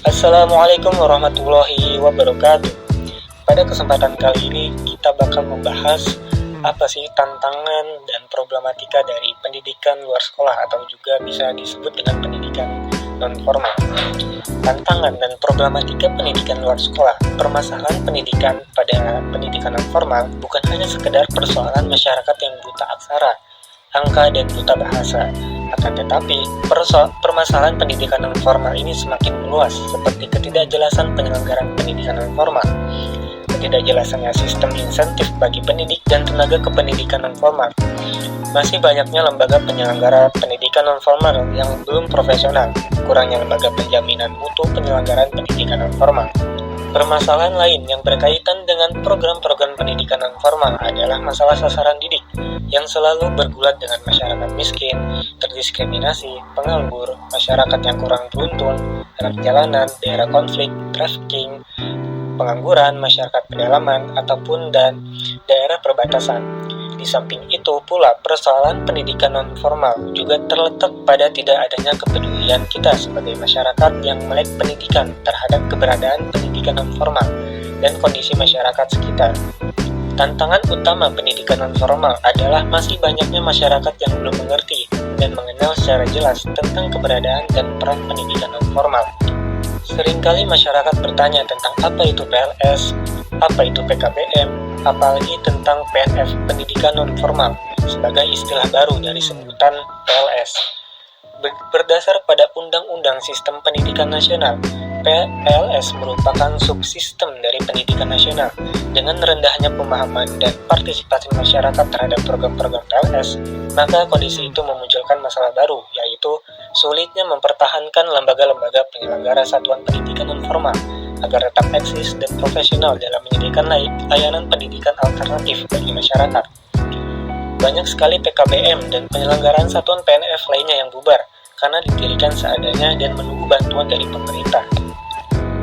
Assalamualaikum warahmatullahi wabarakatuh. Pada kesempatan kali ini kita bakal membahas apa sih tantangan dan problematika dari pendidikan luar sekolah atau juga bisa disebut dengan pendidikan non-formal. Tantangan dan problematika pendidikan luar sekolah. Permasalahan pendidikan pada pendidikan non-formal bukan hanya sekedar persoalan masyarakat yang buta aksara, angka, dan buta bahasa. Akan tetapi, permasalahan pendidikan non-formal ini semakin meluas, seperti ketidakjelasan penyelenggaraan pendidikan non-formal, ketidakjelasannya sistem insentif bagi pendidik dan tenaga kependidikan non-formal, masih banyaknya lembaga penyelenggara pendidikan non-formal yang belum profesional, kurangnya lembaga penjaminan mutu penyelenggaraan pendidikan non-formal. Permasalahan lain yang berkaitan dengan program-program pendidikan non-formal adalah masalah sasaran didik yang selalu bergulat dengan masyarakat miskin, terdiskriminasi, penganggur, masyarakat yang kurang beruntung, anak jalanan, daerah konflik, trafficking, pengangguran, masyarakat pedalaman, ataupun dan daerah perbatasan. Di samping itu pula, persoalan pendidikan non-formal juga terletak pada tidak adanya kepedulian kita sebagai masyarakat yang melek pendidikan terhadap keberadaan pendidikan non-formal dan kondisi masyarakat sekitar. Tantangan utama pendidikan non-formal adalah masih banyaknya masyarakat yang belum mengerti dan mengenal secara jelas tentang keberadaan dan peran pendidikan non-formal. Seringkali masyarakat bertanya tentang apa itu PLS, apa itu PKBM, apalagi tentang PNF, pendidikan non-formal, sebagai istilah baru dari sebutan PLS. Berdasar pada Undang-Undang Sistem Pendidikan Nasional, PLS merupakan subsistem dari pendidikan nasional. Dengan rendahnya pemahaman dan partisipasi masyarakat terhadap program-program PLS, maka kondisi itu memunculkan masalah baru, yaitu sulitnya mempertahankan lembaga-lembaga penyelenggara satuan pendidikan non-formal agar tetap eksis dan profesional dalam menyediakan layanan pendidikan alternatif bagi masyarakat. Banyak sekali PKBM dan penyelenggaraan satuan PNF lainnya yang bubar karena didirikan seadanya dan menunggu bantuan dari pemerintah.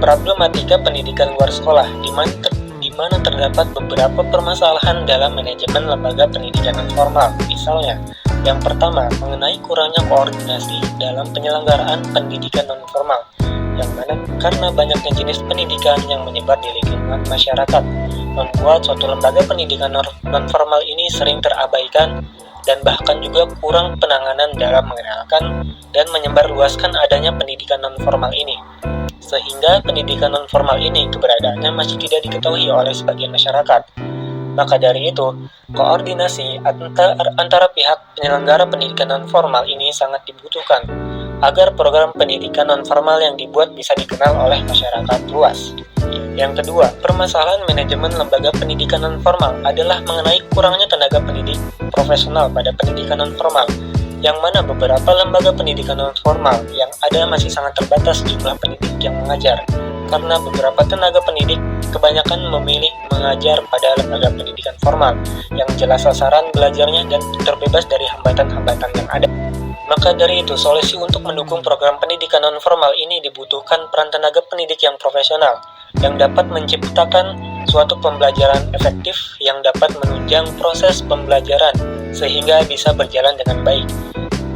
Problematika pendidikan luar sekolah di mana terdapat beberapa permasalahan dalam manajemen lembaga pendidikan non-formal. Misalnya, yang pertama mengenai kurangnya koordinasi dalam penyelenggaraan pendidikan non-formal, yang mana karena banyaknya jenis pendidikan yang menyebar di lingkungan masyarakat, membuat suatu lembaga pendidikan non-formal ini sering terabaikan dan bahkan juga kurang penanganan dalam mengenalkan dan menyebarluaskan adanya pendidikan non-formal ini. Sehingga pendidikan non-formal ini keberadaannya masih tidak diketahui oleh sebagian masyarakat. Maka dari itu, koordinasi antara pihak penyelenggara pendidikan non-formal ini sangat dibutuhkan agar program pendidikan non-formal yang dibuat bisa dikenal oleh masyarakat luas. Yang kedua, permasalahan manajemen lembaga pendidikan non-formal adalah mengenai kurangnya tenaga pendidik profesional pada pendidikan non-formal, yang mana beberapa lembaga pendidikan non-formal yang ada masih sangat terbatas jumlah pendidik yang mengajar, karena beberapa tenaga pendidik kebanyakan memilih mengajar pada lembaga pendidikan formal yang jelas sasaran belajarnya dan terbebas dari hambatan-hambatan yang ada. Maka dari itu, solusi untuk mendukung program pendidikan non-formal ini dibutuhkan peran tenaga pendidik yang profesional, yang dapat menciptakan suatu pembelajaran efektif yang dapat menunjang proses pembelajaran sehingga bisa berjalan dengan baik.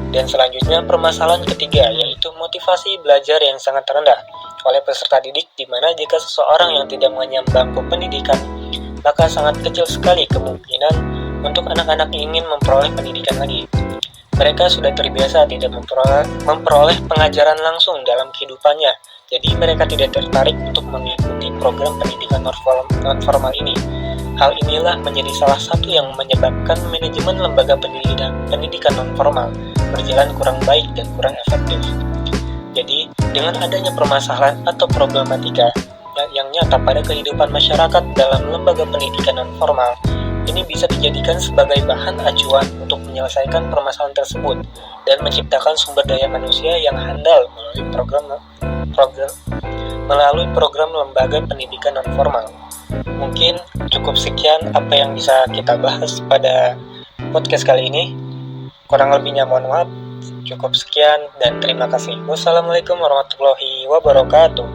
Dan selanjutnya permasalahan ketiga, yaitu motivasi belajar yang sangat rendah oleh peserta didik, di mana jika seseorang yang tidak mengenyam bangku pendidikan, maka sangat kecil sekali kemungkinan untuk anak-anak ingin memperoleh pendidikan lagi. Mereka sudah terbiasa tidak memperoleh pengajaran langsung dalam kehidupannya, jadi mereka tidak tertarik untuk mengikuti program pendidikan non-formal ini. Hal inilah menjadi salah satu yang menyebabkan manajemen lembaga pendidikan non-formal berjalan kurang baik dan kurang efektif. Jadi, dengan adanya permasalahan atau problematika yang nyata pada kehidupan masyarakat dalam lembaga pendidikan non-formal, ini bisa dijadikan sebagai bahan acuan untuk menyelesaikan permasalahan tersebut dan menciptakan sumber daya manusia yang handal melalui program lembaga pendidikan non-formal. Mungkin cukup sekian apa yang bisa kita bahas pada podcast kali ini. Kurang lebihnya mohon maaf. Cukup sekian dan terima kasih. Wassalamualaikum warahmatullahi wabarakatuh.